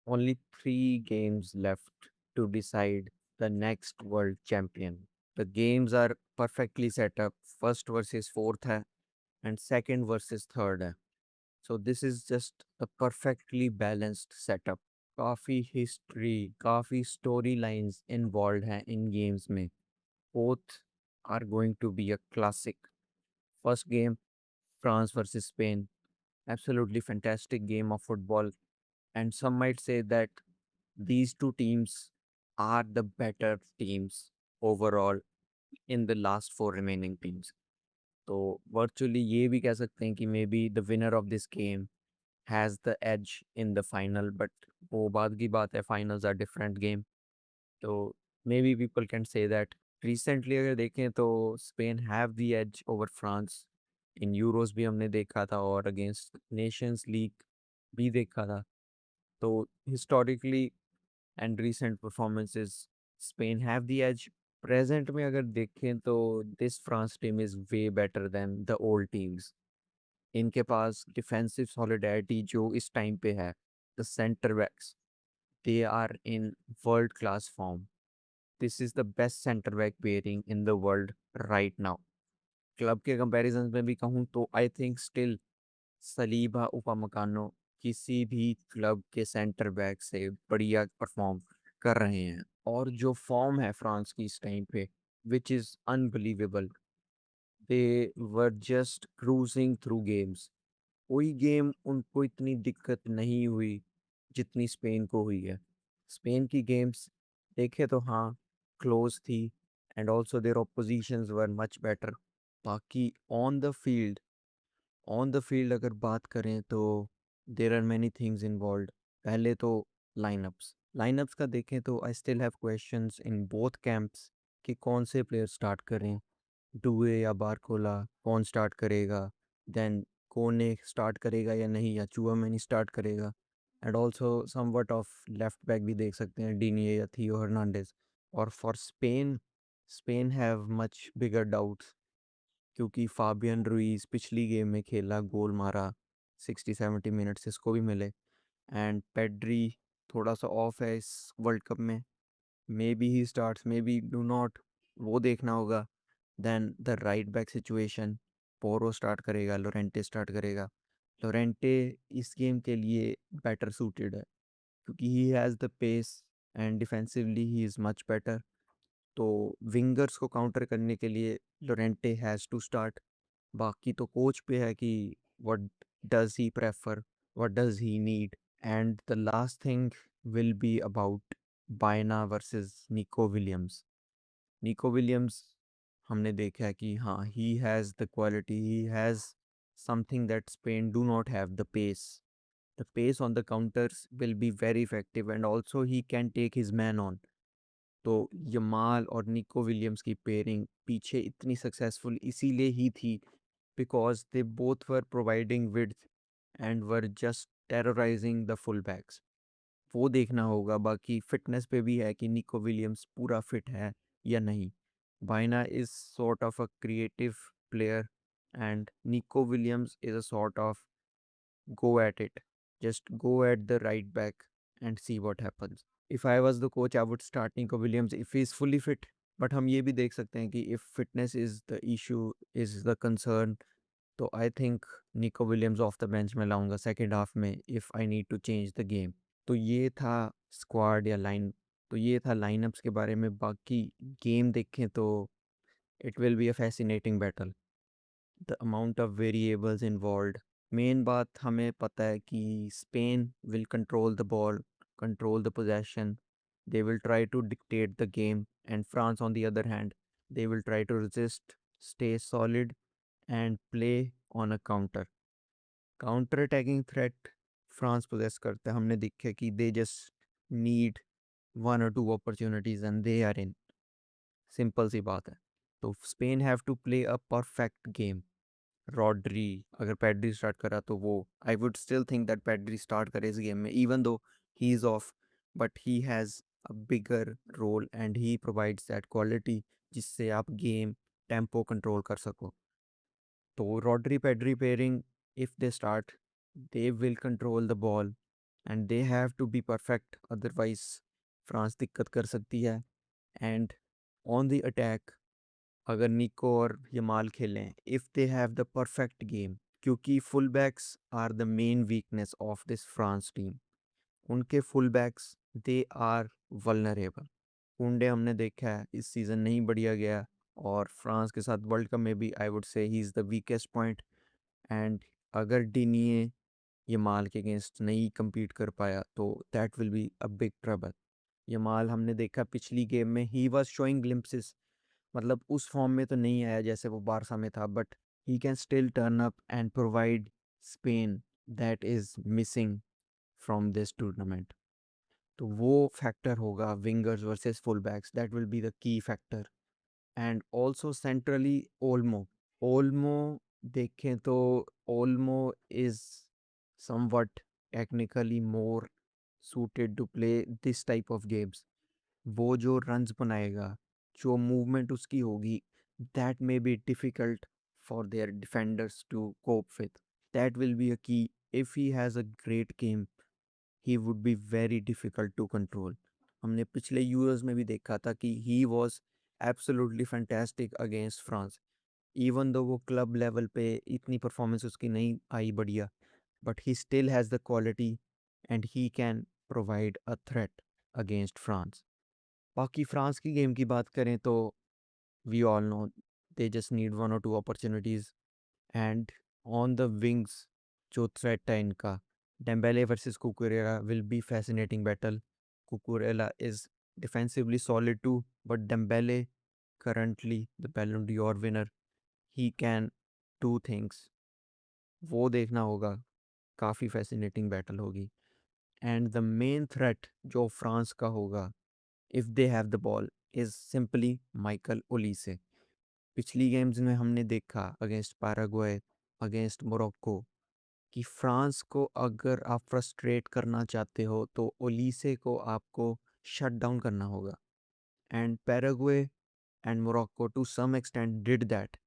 Only 3 games left to decide the next world champion. The games are perfectly set up. First versus fourth है and second versus third है. So this is just a perfectly balanced setup. काफी history, काफी story lines involve हैं इन games में. Both are going to be a classic. First game, France versus Spain. Absolutely fantastic game of football. And some might say that these two teams are the better teams overall in the last four remaining teams. तो virtually ये भी कह सकते हैं कि maybe the winner of this game has the edge in the final, but वो बाद की बात है. Finals are different game. तो maybe people can say that. Recently अगर देखें तो Spain have the edge over France. In Euros भी हमने देखा था और अगेंस्ट नेशंस लीग भी देखा था. तो historically and recent performances Spain have the edge. Present में अगर देखें तो this France team is way better than the old teams. इनके पास डिफेंसिव सॉलिडारिटी जो इस टाइम पे है. The centre backs, they are in world class form. This is the best centre back pairing in the world right now. Club के comparison में भी कहूँ तो I think still Saliba Upamecano किसी भी क्लब के सेंटर बैक से बढ़िया परफॉर्म कर रहे हैं. और जो फॉर्म है फ्रांस की इस टाइम पे, which is unbelievable. They were just cruising through games. कोई गेम उनको इतनी दिक्कत नहीं हुई जितनी स्पेन को हुई है. स्पेन की गेम्स देखे तो हाँ, क्लोज थी and also their oppositions were much better. बाकी ऑन द फील्ड अगर बात करें तो there are many things involved. पहले तो लाइनअप्स का देखें तो I still have questions in both camps कि कौन से प्लेयर स्टार्ट करें. डुए या बारकोला कौन स्टार्ट करेगा. देन कोने स्टार्ट करेगा या नहीं, या चूआमेनी स्टार्ट करेगा. And also somewhat of left back भी देख सकते हैं, डीनिये या थियो हर्नांडेज. और for Spain, Spain have much bigger doubts क्योंकि फाबियन रुइज पिछली गेम में खेला, गोल मारा. 60-70 मिनट्स इसको भी मिले. एंड पेड्री थोड़ा सा ऑफ है इस वर्ल्ड कप में. Maybe he starts, maybe do not, वो देखना होगा. Then the right back situation, Porro start करेगा, लोरेंटे स्टार्ट करेगा. लोरेंटे इस गेम के लिए बेटर सूटेड है क्योंकि he has the pace and defensively he is much better. तो विंगर्स को काउंटर करने के लिए लोरेंटे हैज़ टू स्टार्ट. बाकी तो कोच पे है कि what does he prefer, what does he need. And the last thing will be about Baena versus Nico Williams. Nico Williams हमने देखा है कि हाँ, he has the quality, he has something that Spain do not have, the pace. The pace on the counters will be very effective and also he can take his man on. तो Yamal और Nico Williams की pairing पीछे इतनी successful इसीलिए ही थी because they both were providing width and were just terrorising the full backs. वो देखना होगा. बाकी फिटनेस पे भी है कि निको विलियम्स पूरा फिट है या नहीं. Baena is sort of a creative player and Nico Williams is a sort of go at it. Just go at the right back and see what happens. If I was the coach, I would start Nico Williams if he is fully fit. But हम ये भी देख सकते हैं कि if fitness is the issue, is the concern, तो I think Nico Williams off the bench में लाऊंगा second half में if I need to change the game. तो ये था squad या line. तो ये था lineups के बारे में. बाकी game देखें तो it will be a fascinating battle. The amount of variables involved. Main बात हमें पता है कि Spain will control the ball, control the possession. They will try to dictate the game. And France on the other hand, they will try to resist, stay solid and play on a counter. Counter attacking threat France poses करता है. हमने देखा कि they just need 1 or 2 opportunities and they are in. Simple सी बात है. तो Spain have to play a perfect game. Rodri, अगर पैड्री स्टार्ट करा तो वो, I would still think that Pedri start करे इस गेम में even though he is off. But he has a bigger role and he provides that quality जिससे आप game tempo control कर सको. तो Rodri Pedri pairing, if they start, they will control the ball. And they have to be perfect, otherwise France दिक्कत कर सकती है। And on the attack, अगर निको और यमाल खेलें, if they have the perfect game, क्योंकि full backs are the main weakness of this France team. उनके full backs, they are vulnerable. Kounde हमने देखा है इस सीज़न नहीं बढ़िया गया, और फ्रांस के साथ वर्ल्ड कप में भी I would say he is the weakest point. And अगर डिनिए यमाल के अगेंस्ट नहीं compete कर पाया तो that will be a big trouble. Yamal हमने देखा पिछली गेम में ही वॉज शोइंग ग्लिम्पसेस, मतलब उस फॉर्म में तो नहीं आया जैसे वो बारसा में था, but he can still turn up and provide Spain that is missing from this tournament. तो वो फैक्टर होगा, wingers versus full backs, that will be the key factor. And also centrally Olmo, Olmo देखें तो Olmo is somewhat technically more suited to play this type of games। वो जो runs बनाएगा, जो movement उसकी होगी, that may be difficult for their defenders to cope with. That will be a key. If he has a great game, he would be very difficult to control. हमने पिछले Euros में भी देखा था कि he was absolutely fantastic against France. Even though वो club level पे इतनी परफॉर्मेंस उसकी नहीं आई बढ़िया, but he still has the quality and he can provide a threat against France। बाकी फ्रांस की गेम की बात करें तो we all know they just need one or two opportunities। and on the wings, जो threat है इनका, Dembele versus Cucurella will be fascinating battle। Cucurella is defensively solid too, but Dembele, currently the Ballon d'Or winner, he can do things। वो देखना होगा, काफ़ी fascinating battle होगी। And the main threat जो France का होगा if they have the ball is simply Michael Olise. पिछली games में हमने देखा अगेंस्ट पैराग्वे, अगेंस्ट मोरक्को, कि फ्रांस को अगर आप फ्रस्ट्रेट करना चाहते हो तो ओलीसे को आपको शट डाउन करना होगा। And Paraguay and Morocco to some extent did that.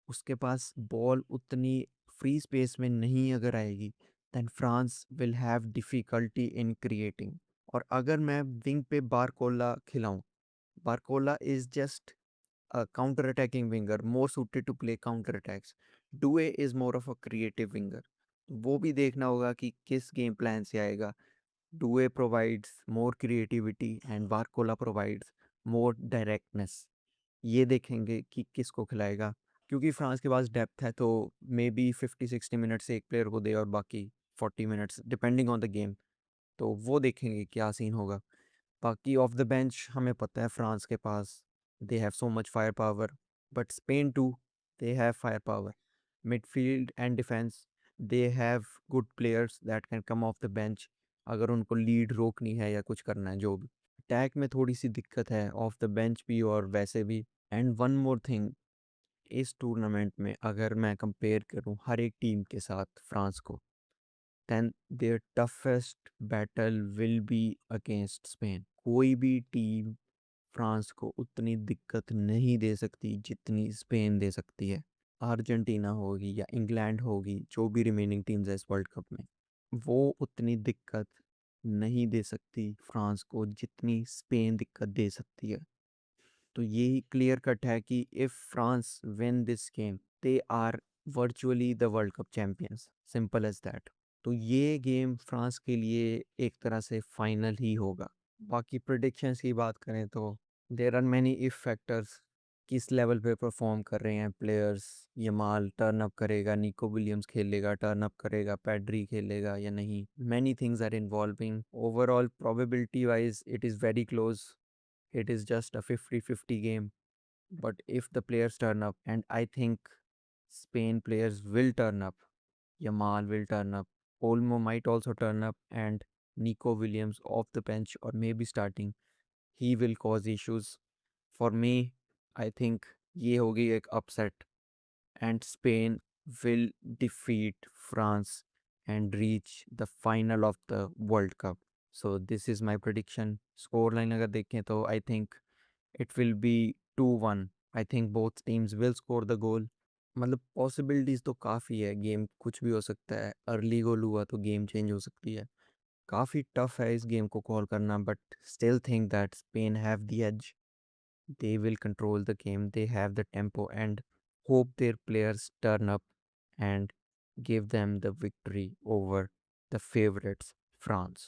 उसके पास बॉल उतनी फ्री स्पेस में नहीं अगर आएगी, then France will have difficulty in creating. और अगर मैं विंग पे बारकोला खिलाऊं, Barcola is just a counter-attacking winger, more suited to play counter-attacks। Doue is more of a creative winger। वो भी देखना होगा कि किस गेम प्लान से आएगा। Doue provides more creativity and Barcola provides more directness। ये देखेंगे कि किसको खिलाएगा, क्योंकि फ्रांस के पास डेप्थ है, तो मे बी 50-60 मिनट्स एक प्लेयर को दे और बाकी 40 minutes depending on the game. तो वो देखेंगे क्या सीन होगा। बाकी ऑफ द बेंच हमें पता है फ्रांस के पास they have so much fire power, but Spain too, they have fire power. Midfield and defence, they have good players that can come off the bench अगर उनको lead रोकनी है या कुछ करना है जो भी। अटैक में थोड़ी सी दिक्कत है ऑफ द बेंच भी और वैसे भी। एंड वन मोर थिंग, इस टूर्नामेंट में अगर मैं कंपेयर करूं हर एक टीम के साथ फ्रांस को, then their toughest battle will be against Spain। कोई भी टीम फ्रांस को उतनी दिक्कत नहीं दे सकती जितनी स्पेन दे सकती है। अर्जेंटीना होगी या इंग्लैंड होगी, जो भी रिमेनिंग टीम्स है इस वर्ल्ड कप में, वो उतनी दिक्कत नहीं दे सकती फ्रांस को जितनी स्पेन दिक्कत दे सकती है। तो यही क्लियर कट है कि if France win this game, they are virtually the world cup champions, simple as that. तो ये गेम फ्रांस के लिए एक तरह से फाइनल ही होगा। बाकी प्रिडिक्शंस की बात करें तो there are many if factors, किस लेवल पे परफॉर्म कर रहे हैं प्लेयर्स। यमाल टर्न अप करेगा, निको विलियम्स खेलेगा, टर्न अप करेगा, पैड्री खेलेगा या नहीं, many things are involving. Overall probability wise it is very close, it is just a 50-50 game। But if the players turn up, and I think Spain players will turn up, Yamal will turn up, Olmo might also turn up, and Nico Williams off the bench or maybe starting, he will cause issues। For me, I think ये होगी एक upset, and Spain will defeat France and reach the final of the World Cup। So this is my prediction। Score line अगर देखें तो I think it will be 2-1। I think both teams will score the goal। मतलब possibilities तो काफ़ी है, game कुछ भी हो सकता है, अर्ली गोल हुआ तो गेम चेंज हो सकती है। काफ़ी टफ है इस गेम को कॉल करना, but still think that Spain have the edge. They will control the game, they have the tempo, and hope their players turn up and give them the victory over the favorites, France.